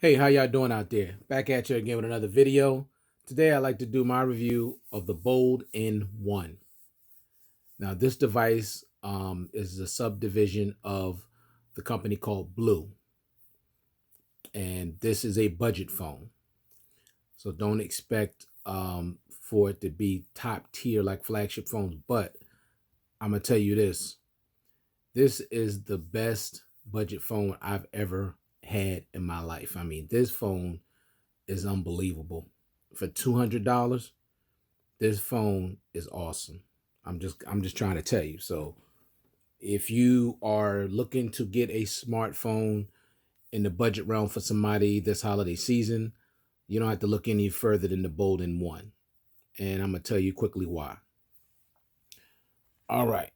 Hey, how y'all doing out there? Back at you again with another video. Today I'd like to do my review of the Bold N1. Now this device is a subdivision of the company called Blue. And this is a budget phone. So don't expect for it to be top tier like flagship phones. But I'm going to tell you this. This is the best budget phone I've ever had in my life. I mean, this phone is unbelievable. For $200, this phone is awesome. I'm just trying to tell you. So if you are looking to get a smartphone in the budget realm for somebody this holiday season, you don't have to look any further than the Bold N1. And I'm going to tell you quickly why. All right.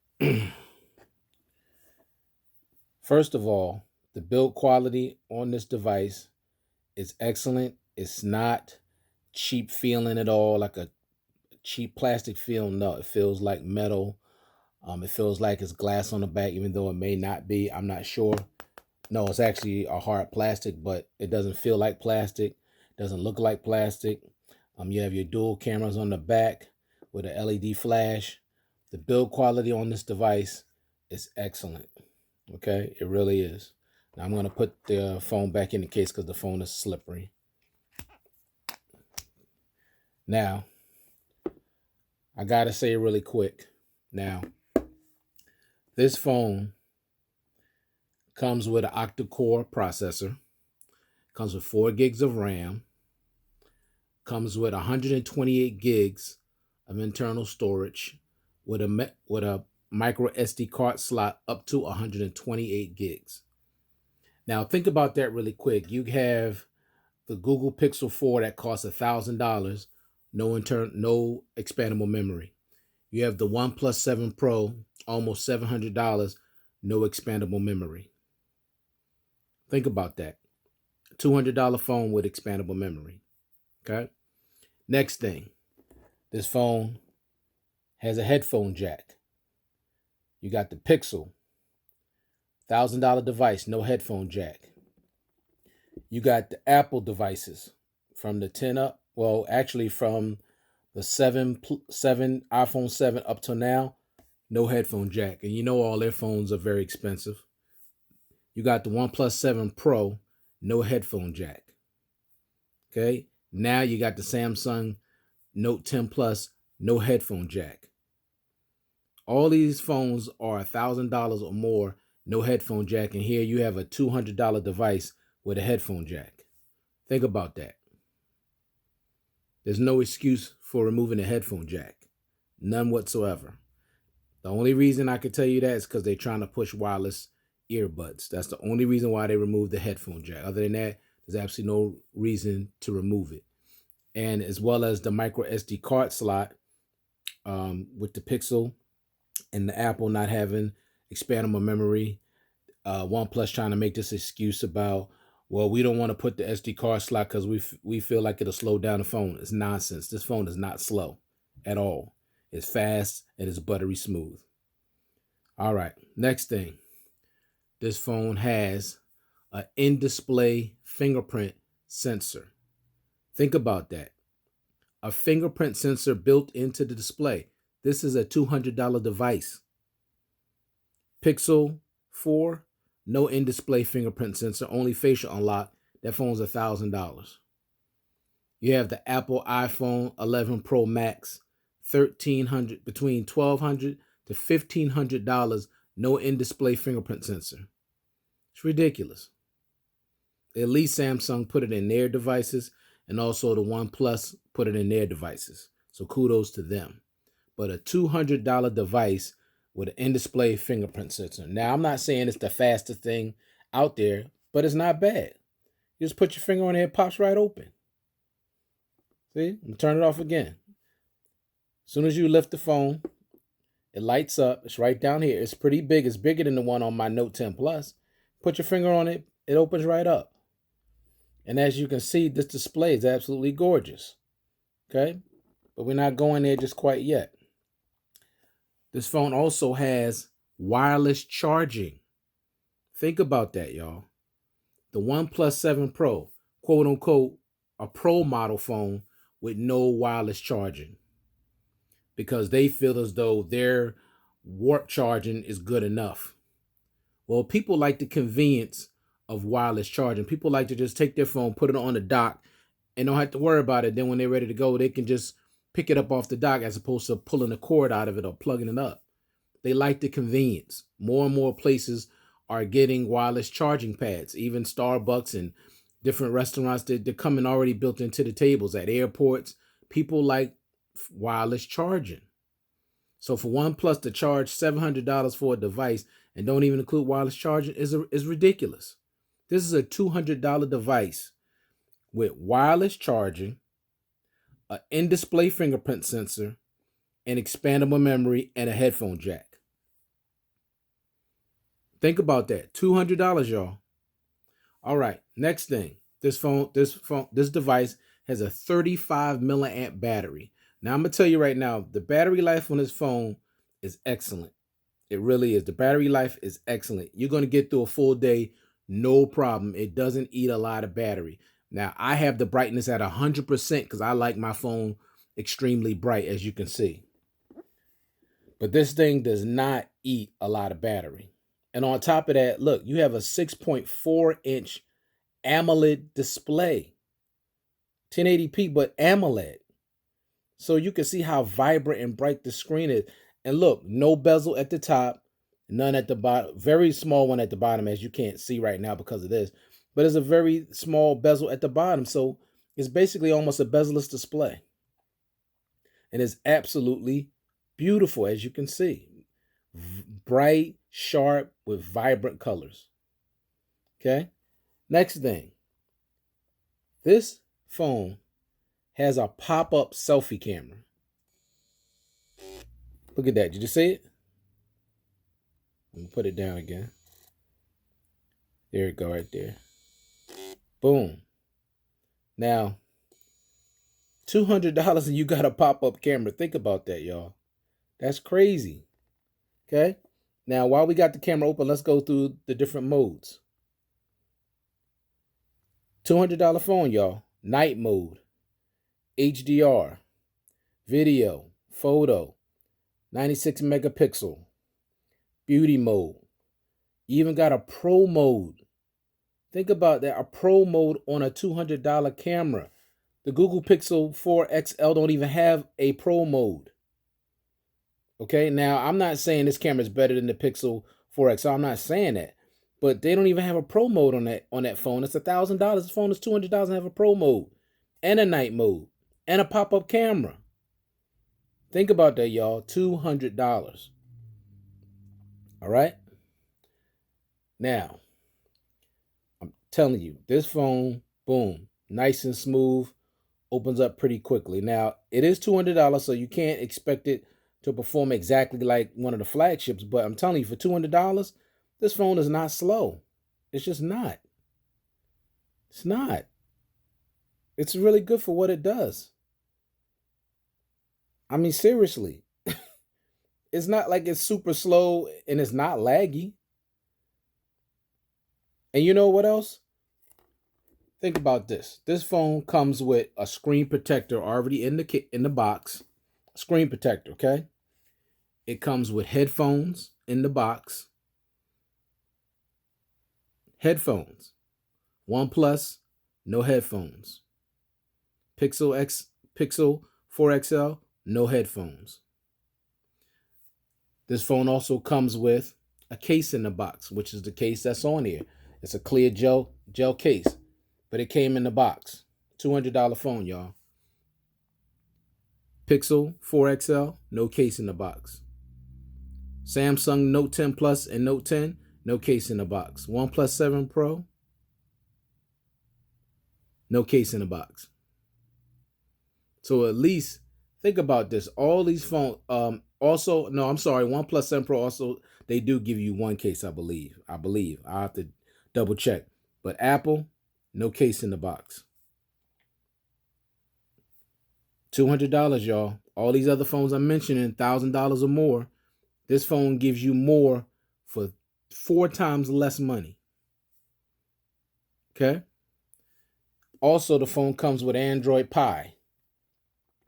First of all, the build quality on this device is excellent. It's not cheap feeling at all, like a cheap plastic feel. No, it feels like metal. It feels like it's glass on the back, even though it may not be. I'm not sure. No, it's actually a hard plastic, but it doesn't feel like plastic. Doesn't look like plastic. You have your dual cameras on the back with an LED flash. The build quality on this device is excellent. Okay, it really is. Now I'm going to put the phone back in the case because the phone is slippery. Now, I got to say really quick. Now, this phone comes with an octa-core processor, comes with 4 gigs of RAM, comes with 128 gigs of internal storage with a micro SD card slot up to 128 gigs. Now, think about that really quick. You have the Google Pixel 4 that costs $1,000, no expandable memory. You have the OnePlus 7 Pro, almost $700, no expandable memory. Think about that. $200 phone with expandable memory. Okay. Next thing, this phone has a headphone jack. You got the Pixel, $1,000 device, no headphone jack. You got the Apple devices from the 10 up. Well, actually from the 7 iPhone 7 up till now, no headphone jack. And you know all their phones are very expensive. You got the OnePlus 7 Pro, no headphone jack. Okay. Now you got the Samsung Note 10 Plus, no headphone jack. All these phones are $1,000 or more, no headphone jack. And here you have a $200 device with a headphone jack. Think about that. There's no excuse for removing a headphone jack. None whatsoever. The only reason I could tell you that is because they're trying to push wireless earbuds. That's the only reason why they removed the headphone jack. Other than that, there's absolutely no reason to remove it. And as well as the micro SD card slot with the Pixel and the Apple not having expandable memory. OnePlus trying to make this excuse about, well, we don't want to put the SD card slot because we feel like it'll slow down the phone. It's nonsense. This phone is not slow at all. It's fast and it's buttery smooth. All right, next thing. This phone has an in-display fingerprint sensor. Think about that. A fingerprint sensor built into the display. This is a $200 device. Pixel 4, no in-display fingerprint sensor, only facial unlock. That phone's $1,000. You have the Apple iPhone 11 Pro Max, $1,300, between $1,200 to $1,500, no in-display fingerprint sensor. It's ridiculous. At least Samsung put it in their devices, and also the OnePlus put it in their devices. So kudos to them. But a $200 device with an in-display fingerprint sensor. Now, I'm not saying it's the fastest thing out there, but it's not bad. You just put your finger on it, it pops right open. See? Turn it off again. As soon as you lift the phone, it lights up. It's right down here. It's pretty big. It's bigger than the one on my Note 10 Plus. Put your finger on it, it opens right up. And as you can see, this display is absolutely gorgeous. Okay? But we're not going there just quite yet. This phone also has wireless charging. Think about that, y'all. The OnePlus 7 Pro, quote unquote, a pro model phone with no wireless charging because they feel as though their warp charging is good enough. Well, people like the convenience of wireless charging. People like to just take their phone, put it on the dock, and don't have to worry about it. Then when they're ready to go, they can just pick it up off the dock as opposed to pulling the cord out of it or plugging it up. They like the convenience. More and more places are getting wireless charging pads. Even Starbucks and different restaurants, they're coming already built into the tables. At airports, people like wireless charging. So for OnePlus to charge $700 for a device and don't even include wireless charging is ridiculous. This is a $200 device with wireless charging, an in-display fingerprint sensor, an expandable memory, and a headphone jack. Think about that. $200, y'all. All right, next thing. This device has a 35 milliamp battery. Now I'm gonna tell you right now, the battery life on this phone is excellent. It really is. The battery life is excellent. You're gonna get through a full day, no problem. It doesn't eat a lot of battery. Now I have the brightness at 100% because I like my phone extremely bright, as you can see. But this thing does not eat a lot of battery. And on top of that, look, you have a 6.4-inch AMOLED display. 1080p, but AMOLED. So you can see how vibrant and bright the screen is. And look, no bezel at the top, none at the bottom. Very small one at the bottom, as you can't see right now because of this. But there's a very small bezel at the bottom. So it's basically almost a bezel-less display. And it's absolutely beautiful, as you can see. Bright, sharp, with vibrant colors. Okay? Next thing. This phone has a pop-up selfie camera. Look at that. Did you see it? Let me put it down again. There it go right there. Boom. Now, $200 and you got a pop-up camera. Think about that, y'all. That's crazy. Okay? Now, while we got the camera open, let's go through the different modes. $200 phone, y'all. Night mode. HDR. Video. Photo. 96 megapixel. Beauty mode. You even got a pro mode. Think about that. A pro mode on a $200 camera. The Google Pixel 4 XL don't even have a pro mode. Okay, now I'm not saying this camera is better than the Pixel 4 XL. I'm not saying that. But they don't even have a pro mode on that phone. It's $1,000. This phone is $200 and have a pro mode. And a night mode. And a pop-up camera. Think about that, y'all. $200. All right? Now, I'm telling you, this phone, boom, nice and smooth, opens up pretty quickly. Now, it is $200, so you can't expect it to perform exactly like one of the flagships, but I'm telling you, for $200, this phone is not slow. It's just not. It's not. It's really good for what it does. I mean, seriously. It's not like it's super slow and it's not laggy. And you know what else? Think about this. This phone comes with a screen protector already in the box. Screen protector, okay? It comes with headphones in the box. Headphones. OnePlus, no headphones. Pixel 4 XL, no headphones. This phone also comes with a case in the box, which is the case that's on here. It's a clear gel case, but it came in the box. $200 phone, y'all. Pixel 4 XL, no case in the box. Samsung Note 10 Plus and Note 10, no case in the box. OnePlus 7 Pro, no case in the box. So at least think about this. All these phones, OnePlus 7 Pro also, they do give you one case, I believe. I have to double check. But Apple, no case in the box. $200, y'all. All these other phones I'm mentioning, $1,000 or more. This phone gives you more for 4 times less money. Okay? Also, the phone comes with Android Pie.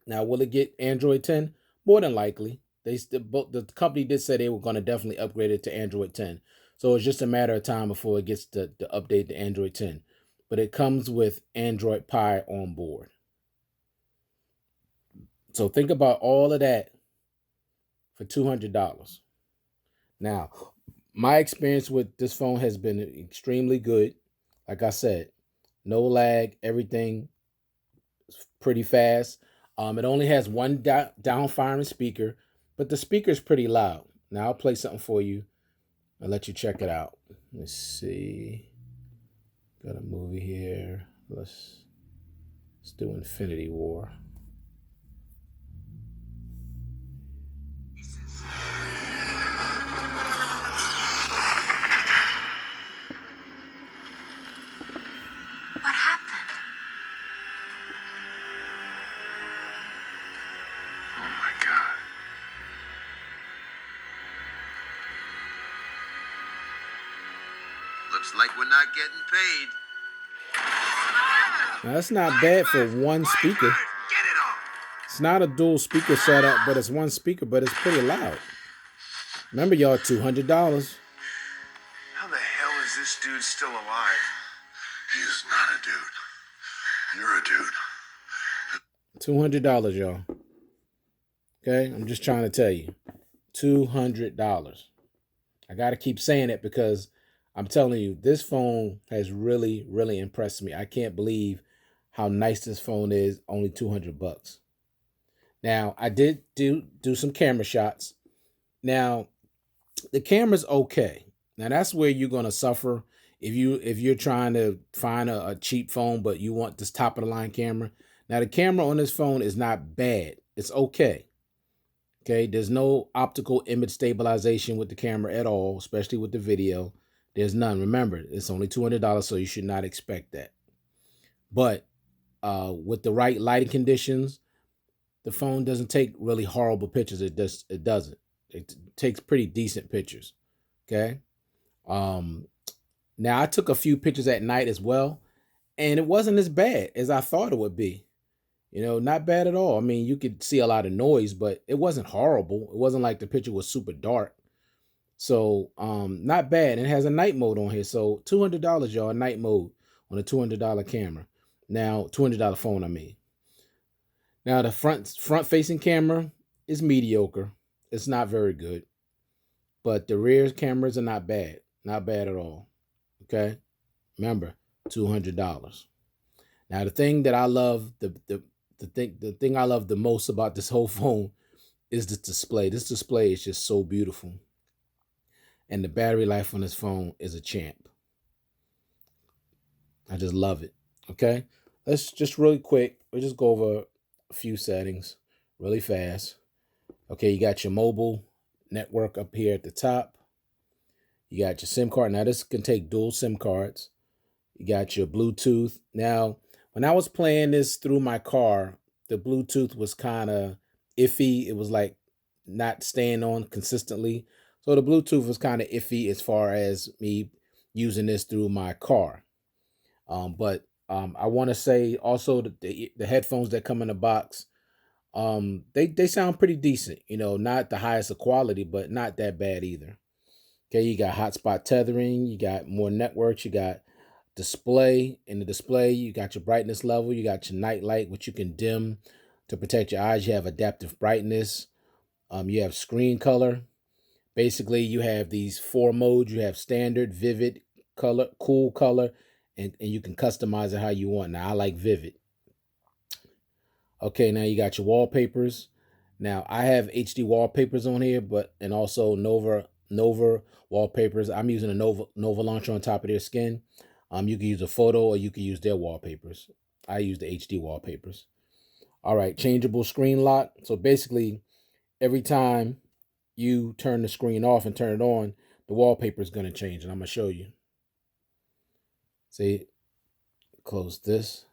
Now, will it get Android 10? More than likely. The company did say they were going to definitely upgrade it to Android 10. So it's just a matter of time before it gets the update to Android 10. But it comes with Android Pie on board. So think about all of that for $200. Now, my experience with this phone has been extremely good. Like I said, no lag, everything is pretty fast. It only has one down firing speaker, but the speaker is pretty loud. Now I'll play something for you. I'll let you check it out. Let's see. Got a movie here. Let's do Infinity War. What happened? Oh my God. Looks like we're not getting paid. Now that's not bad for one speaker. Get it on! It's not a dual speaker setup, but it's one speaker, but it's pretty loud. Remember, y'all, $200. How the hell is this dude still alive? He's not a dude. You're a dude. $200, y'all. Okay, I'm just trying to tell you, $200. I got to keep saying it because I'm telling you, this phone has really, really impressed me. I can't believe how nice this phone is. Only $200. Now, I did do some camera shots. Now, the camera's okay. Now, that's where you're gonna suffer if you're trying to find a cheap phone, but you want this top of the line camera. Now, the camera on this phone is not bad. It's okay. Okay, there's no optical image stabilization with the camera at all, especially with the video. There's none. Remember, it's only $200, so you should not expect that. But with the right lighting conditions, the phone doesn't take really horrible pictures. It doesn't. It takes pretty decent pictures. Okay. Now I took a few pictures at night as well, and it wasn't as bad as I thought it would be. You know, not bad at all. I mean, you could see a lot of noise, but it wasn't horrible. It wasn't like the picture was super dark. So, not bad. And it has a night mode on here. So $200, y'all, night mode on a $200 camera. Now, $200 phone, I mean. Now the front facing camera is mediocre. It's not very good. But the rear cameras are not bad. Not bad at all. Okay? Remember, $200. Now the thing that I love, the thing I love the most about this whole phone is the display. This display is just so beautiful. And the battery life on this phone is a champ. I just love it. Okay? Let's just really quick, we'll just go over a few settings really fast. Okay, you got your mobile network up here at the top. You got your SIM card. Now this can take dual SIM cards. You got your Bluetooth. Now, when I was playing this through my car, the Bluetooth was kind of iffy. It was like not staying on consistently. So the Bluetooth was kind of iffy as far as me using this through my car. But I want to say also that the headphones that come in the box, they sound pretty decent. You know, not the highest of quality, but not that bad either. Okay, you got hotspot tethering, you got more networks, you got display. In the display, you got your brightness level, you got your night light, which you can dim to protect your eyes. You have adaptive brightness. You have screen color. Basically, you have these 4 modes. You have standard, vivid, color, cool color, and you can customize it how you want. Now, I like vivid. Okay, now you got your wallpapers. Now, I have HD wallpapers on here, and also Nova wallpapers. I'm using a Nova launcher on top of their skin. You can use a photo or you can use their wallpapers. I use the HD wallpapers. All right, changeable screen lock. So basically, every time you turn the screen off and turn it on, the wallpaper is going to change, and I'm going to show you. See, close this.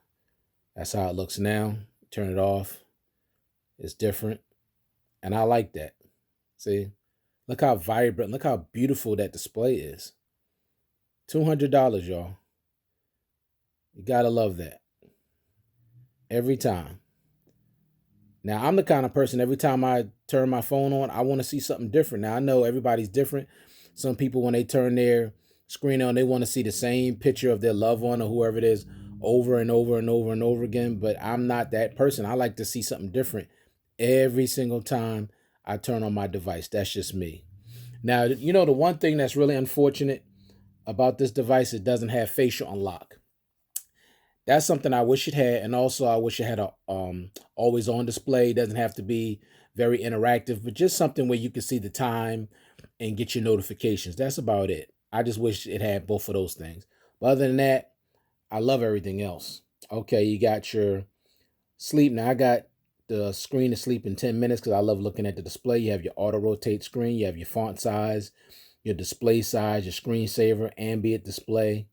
That's how it looks now. Turn it off. It's different, and I like that. See, look how vibrant, look how beautiful that display is. $200, y'all. You gotta love that. Every time. Now, I'm the kind of person, every time I turn my phone on, I want to see something different. Now, I know everybody's different. Some people, when they turn their screen on, they want to see the same picture of their loved one or whoever it is over and over and over and over again. But I'm not that person. I like to see something different every single time I turn on my device. That's just me. Now, the one thing that's really unfortunate about this device, it doesn't have facial unlock. That's something I wish it had, and also I wish it had a always on display. It doesn't have to be very interactive, but just something where you can see the time and get your notifications. That's about it. I just wish it had both of those things. But other than that, I love everything else. Okay, you got your sleep. Now I got the screen to sleep in 10 minutes because I love looking at the display. You have your auto rotate screen, you have your font size, your display size, your screensaver, ambient display.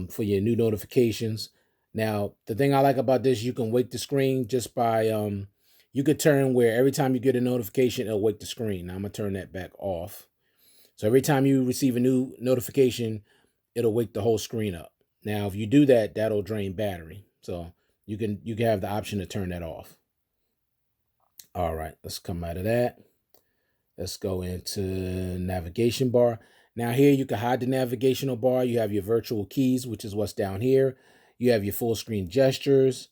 For your new notifications. Now, the thing I like about this, you can wake the screen just by, you could turn where every time you get a notification, it'll wake the screen. Now, I'm going to turn that back off. So every time you receive a new notification, it'll wake the whole screen up. Now, if you do that, that'll drain battery. So you can have the option to turn that off. All right, let's come out of that. Let's go into navigation bar. Now here you can hide the navigational bar. You have your virtual keys, which is what's down here. You have your full screen gestures.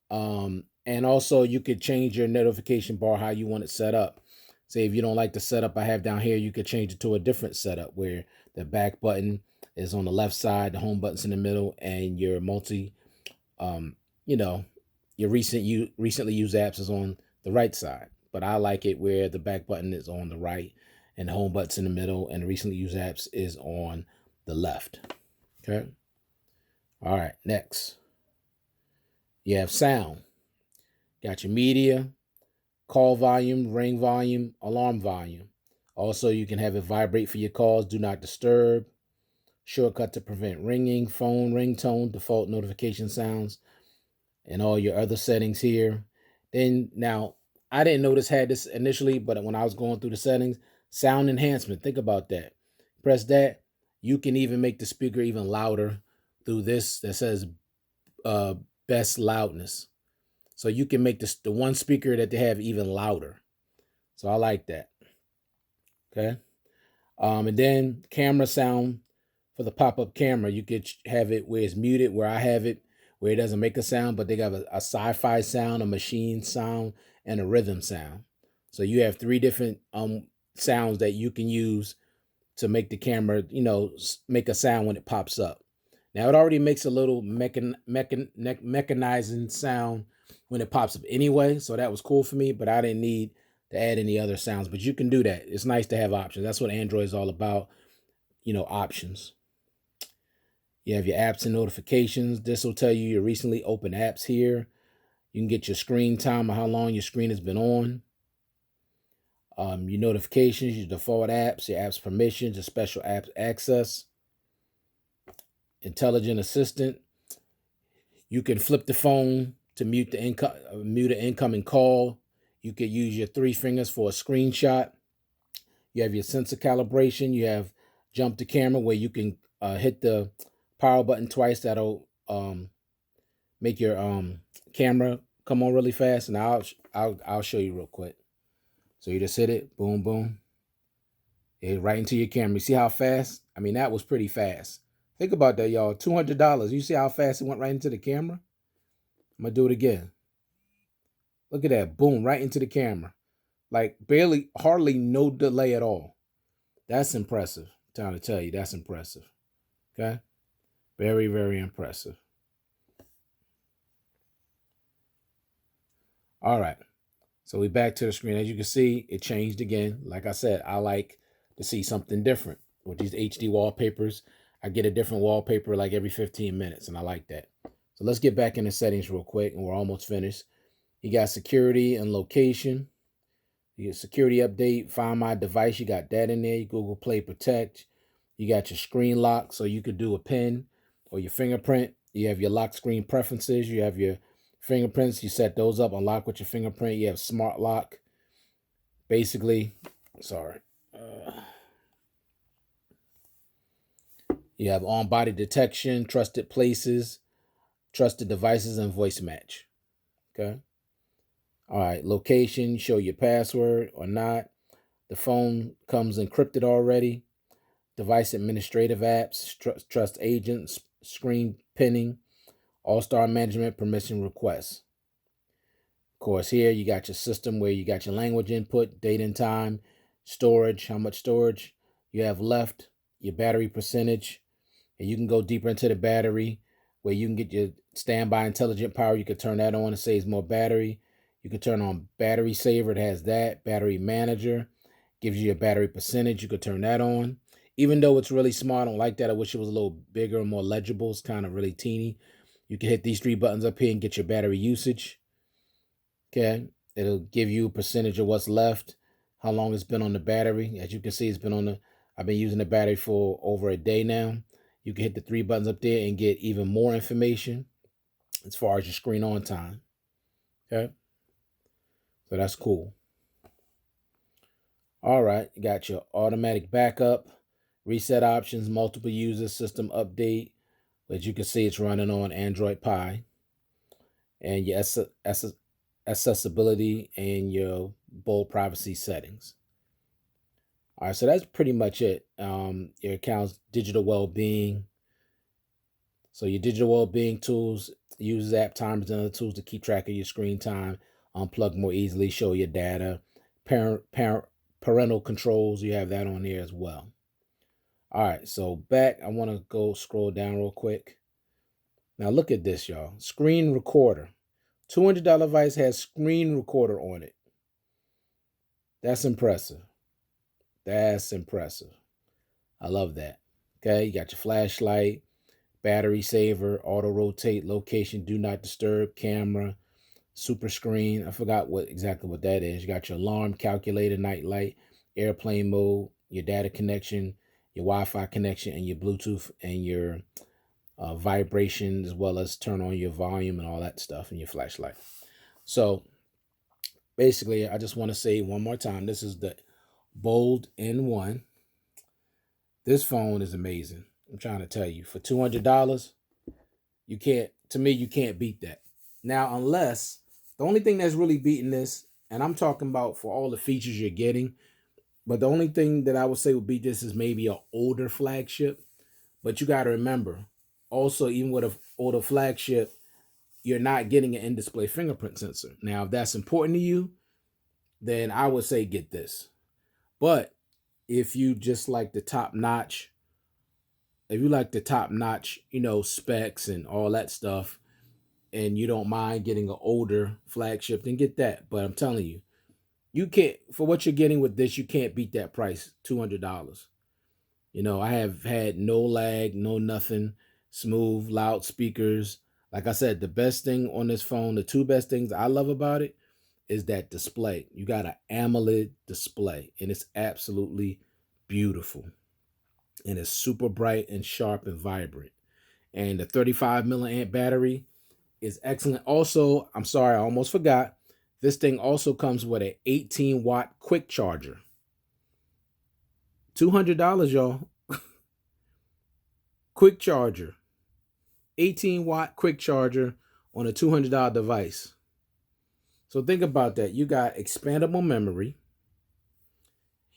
And also you could change your notification bar how you want it set up. Say if you don't like the setup I have down here, you could change it to a different setup where the back button is on the left side, the home button's in the middle, and your your recently used apps is on the right side. But I like it where the back button is on the right and the home button's in the middle and the recently used apps is on the left. Okay. All right. Next, you have sound. Got your media, call volume, ring volume, alarm volume. Also, you can have it vibrate for your calls, do not disturb, shortcut to prevent ringing, phone ringtone, default notification sounds, and all your other settings here. Then now, I didn't know this had this initially, but when I was going through the settings, sound enhancement, think about that. Press that. You can even make the speaker even louder through this that says best loudness. So you can make the one speaker that they have even louder. So I like that. Okay. And then camera sound for the pop-up camera. You could have it where it's muted, where I have it, where it doesn't make a sound, but they got a sci-fi sound, a machine sound, and a rhythm sound. So you have 3 different sounds that you can use to make the camera, make a sound when it pops up. Now it already makes a little mechanizing sound when it pops up anyway, so that was cool for me, but I didn't need to add any other sounds. But you can do that. It's nice to have options. That's what Android is all about, options. You have your apps and notifications. This will tell you your recently opened apps here. You can get your screen time or how long your screen has been on. Your notifications, your default apps, your apps permissions, your special apps access. Intelligent assistant. You can flip the phone to mute an incoming call. You could use your 3 fingers for a screenshot. You have your sensor calibration. You have jump to camera where you can hit the power button twice. That'll make your camera come on really fast. And I'll show you real quick. So you just hit it, boom, boom. Right into your camera. You see how fast? I mean, that was pretty fast. Think about that, y'all. $200. You see how fast it went right into the camera? I'm going to do it again. Look at that. Boom, right into the camera. Like hardly no delay at all. That's impressive. I'm trying to tell you, that's impressive. Okay? Very, very impressive. All right. So we back to the screen. As you can see, it changed again. Like I said, I like to see something different. With these HD wallpapers, I get a different wallpaper like every 15 minutes, and I like that. So let's get back into settings real quick, and we're almost finished. You got security and location. You get security update, find my device. You got that in there. Google Play Protect. You got your screen lock, so you could do a PIN or your fingerprint. You have your lock screen preferences. You have your fingerprints. You set those up, unlock with your fingerprint. You have smart lock. Basically, you have on-body detection, trusted places, trusted devices and voice match. Okay. All right. Location, show your password or not. The phone comes encrypted already. Device administrative apps, trust agents, screen pinning, all-star management, permission requests. Of course, here you got your system where you got your language input, date and time, storage, how much storage you have left, your battery percentage, and you can go deeper into the battery where you can get your standby intelligent power. You could turn that on. It saves more battery. You could turn on battery saver. It has that. Battery manager gives you your battery percentage. You could turn that on. Even though it's really small, I don't like that. I wish it was a little bigger and more legible. It's kind of really teeny. You can hit these 3 buttons up here and get your battery usage. Okay. It'll give you a percentage of what's left, how long it's been on the battery. As you can see, I've been using the battery for over a day now. You can hit the 3 buttons up there and get even more information as far as your screen on time. Okay. So that's cool. All right. You got your automatic backup, reset options, multiple users, system update, which you can see it's running on Android Pie, and your accessibility and your bold privacy settings. All right, so that's pretty much it. Your account's digital well-being. So your digital well-being tools uses app timers and other tools to keep track of your screen time, unplug more easily, show your data, parental controls. You have that on here as well. All right, so back, I want to go scroll down real quick. Now look at this, y'all. Screen recorder. $200 device has screen recorder on it. That's impressive. That's impressive. I love that. Okay, you got your flashlight, battery saver, auto rotate, location, do not disturb, camera, super screen. I forgot exactly what that is. You got your alarm, calculator, night light, airplane mode, your data connection, your Wi-Fi connection, and your Bluetooth and your vibration, as well as turn on your volume and all that stuff, and your flashlight. So basically, I just want to say one more time, this is the Bold N1. This phone is amazing. I'm trying to tell you, for $200, you can't beat that. Now, unless the only thing that's really beating this, and I'm talking about for all the features you're getting, but the only thing that I would say would beat this is maybe an older flagship. But you got to remember, also, even with an older flagship, you're not getting an in-display fingerprint sensor. Now, if that's important to you, then I would say get this. But if you just like the top-notch, specs and all that stuff, and you don't mind getting an older flagship, then get that. But I'm telling you, you can't, for what you're getting with this, you can't beat that price, $200. I have had no lag, no nothing, smooth, loud speakers. Like I said, the best thing on this phone, the 2 best things I love about it is that display. You got an AMOLED display, and it's absolutely beautiful. And it's super bright and sharp and vibrant. And the 35 milliamp battery is excellent. Also, I'm sorry, I almost forgot. This thing also comes with an 18-watt quick charger. $200, y'all. Quick charger. 18-watt quick charger on a $200 device. So think about that. You got expandable memory.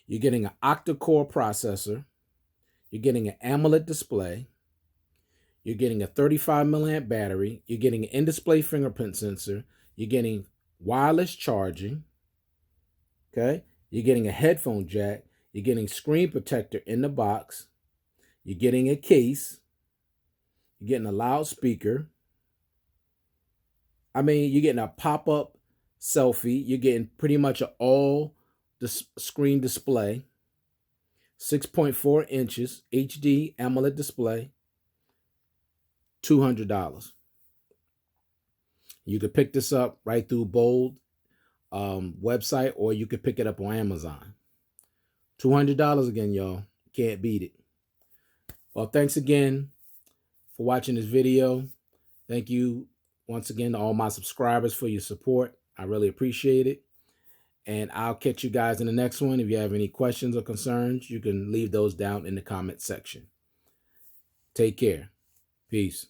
You're getting an octa-core processor. You're getting an AMOLED display. You're getting a 35 milliamp battery. You're getting an in-display fingerprint sensor. You're getting wireless charging. Okay. You're getting a headphone jack. You're getting screen protector in the box. You're getting a case. You're getting a loudspeaker. You're getting a pop-up selfie. You're getting pretty much an all screen display. 6.4 inches HD AMOLED display. $200. You could pick this up right through Bold website, or you could pick it up on Amazon. $200 again, y'all. Can't beat it. Well, thanks again for watching this video. Thank you once again to all my subscribers for your support. I really appreciate it. And I'll catch you guys in the next one. If you have any questions or concerns, you can leave those down in the comment section. Take care. Peace.